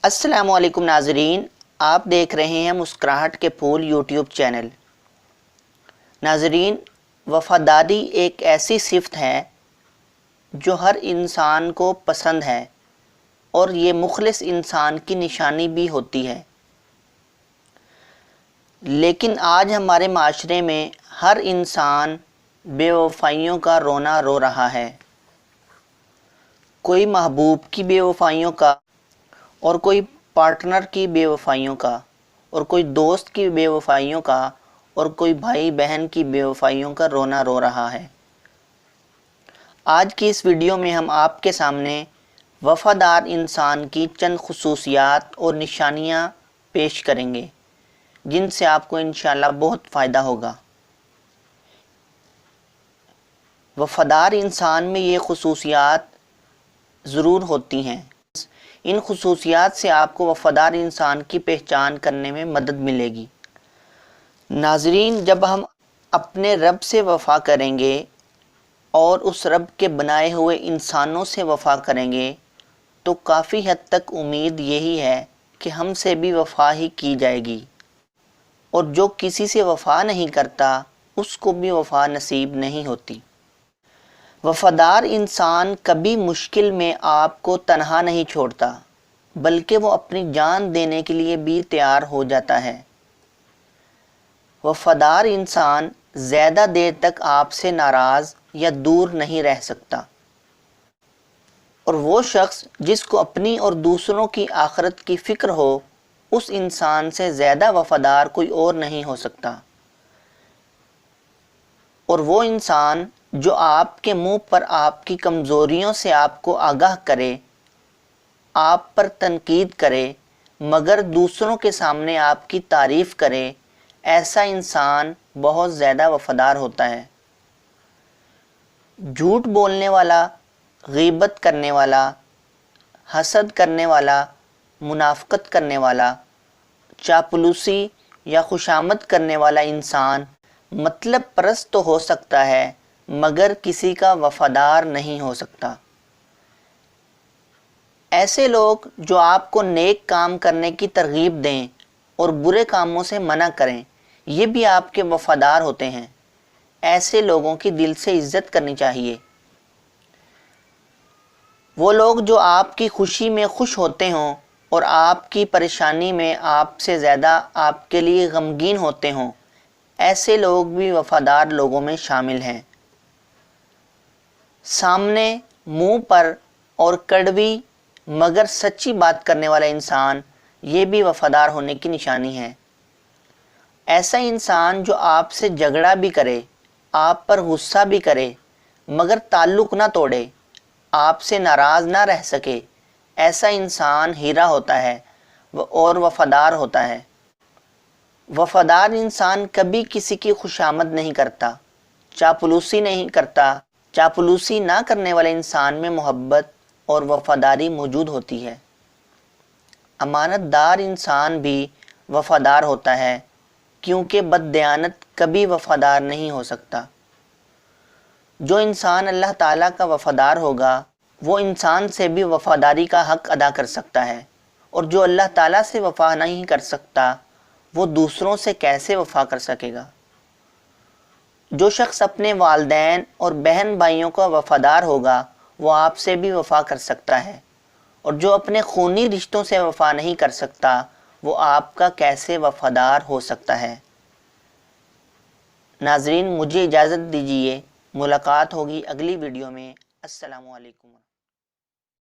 السلام علیکم ناظرین، آپ دیکھ رہے ہیں مسکراہٹ کے پھول یوٹیوب چینل۔ ناظرین، وفاداری ایک ایسی صفت ہے جو ہر انسان کو پسند ہے اور یہ مخلص انسان کی نشانی بھی ہوتی ہے، لیکن آج ہمارے معاشرے میں ہر انسان بے وفائیوں کا رونا رو رہا ہے۔ کوئی محبوب کی بے وفائیوں کا، اور کوئی پارٹنر کی بے وفائیوں کا، اور کوئی دوست کی بے وفائیوں کا، اور کوئی بھائی بہن کی بے وفائیوں کا رونا رو رہا ہے۔ آج کی اس ویڈیو میں ہم آپ کے سامنے وفادار انسان کی چند خصوصیات اور نشانیاں پیش کریں گے جن سے آپ کو انشاءاللہ بہت فائدہ ہوگا۔ وفادار انسان میں یہ خصوصیات ضرور ہوتی ہیں۔ ان خصوصیات سے آپ کو وفادار انسان کی پہچان کرنے میں مدد ملے گی۔ ناظرین، جب ہم اپنے رب سے وفا کریں گے اور اس رب کے بنائے ہوئے انسانوں سے وفا کریں گے تو کافی حد تک امید یہی ہے کہ ہم سے بھی وفا ہی کی جائے گی، اور جو کسی سے وفا نہیں کرتا اس کو بھی وفا نصیب نہیں ہوتی۔ وفادار انسان کبھی مشکل میں آپ کو تنہا نہیں چھوڑتا، بلکہ وہ اپنی جان دینے کے لیے بھی تیار ہو جاتا ہے۔ وفادار انسان زیادہ دیر تک آپ سے ناراض یا دور نہیں رہ سکتا، اور وہ شخص جس کو اپنی اور دوسروں کی آخرت کی فکر ہو، اس انسان سے زیادہ وفادار کوئی اور نہیں ہو سکتا۔ اور وہ انسان جو آپ کے منہ پر آپ کی کمزوریوں سے آپ کو آگاہ کرے، آپ پر تنقید کرے مگر دوسروں کے سامنے آپ کی تعریف کرے، ایسا انسان بہت زیادہ وفادار ہوتا ہے۔ جھوٹ بولنے والا، غیبت کرنے والا، حسد کرنے والا، منافقت کرنے والا، چاپلوسی یا خوشامد کرنے والا انسان مطلب پرست تو ہو سکتا ہے مگر کسی کا وفادار نہیں ہو سکتا۔ ایسے لوگ جو آپ کو نیک کام کرنے کی ترغیب دیں اور برے کاموں سے منع کریں، یہ بھی آپ کے وفادار ہوتے ہیں۔ ایسے لوگوں کی دل سے عزت کرنی چاہیے۔ وہ لوگ جو آپ کی خوشی میں خوش ہوتے ہوں اور آپ کی پریشانی میں آپ سے زیادہ آپ کے لیے غمگین ہوتے ہوں، ایسے لوگ بھی وفادار لوگوں میں شامل ہیں۔ سامنے، منہ پر اور کڑوی مگر سچی بات کرنے والا انسان، یہ بھی وفادار ہونے کی نشانی ہے۔ ایسا انسان جو آپ سے جھگڑا بھی کرے، آپ پر غصہ بھی کرے مگر تعلق نہ توڑے، آپ سے ناراض نہ رہ سکے، ایسا انسان ہیرا ہوتا ہے اور وفادار ہوتا ہے۔ وفادار انسان کبھی کسی کی خوشامد نہیں کرتا، چاپلوسی نہیں کرتا۔ چاپلوسی نہ کرنے والے انسان میں محبت اور وفاداری موجود ہوتی ہے۔ امانت دار انسان بھی وفادار ہوتا ہے، کیونکہ بددیانت کبھی وفادار نہیں ہو سکتا۔ جو انسان اللہ تعالیٰ کا وفادار ہوگا وہ انسان سے بھی وفاداری کا حق ادا کر سکتا ہے، اور جو اللہ تعالیٰ سے وفا نہیں کر سکتا وہ دوسروں سے کیسے وفا کر سکے گا۔ جو شخص اپنے والدین اور بہن بھائیوں کا وفادار ہوگا وہ آپ سے بھی وفا کر سکتا ہے، اور جو اپنے خونی رشتوں سے وفا نہیں کر سکتا وہ آپ کا کیسے وفادار ہو سکتا ہے۔ ناظرین، مجھے اجازت دیجیے، ملاقات ہوگی اگلی ویڈیو میں۔ السلام علیکم۔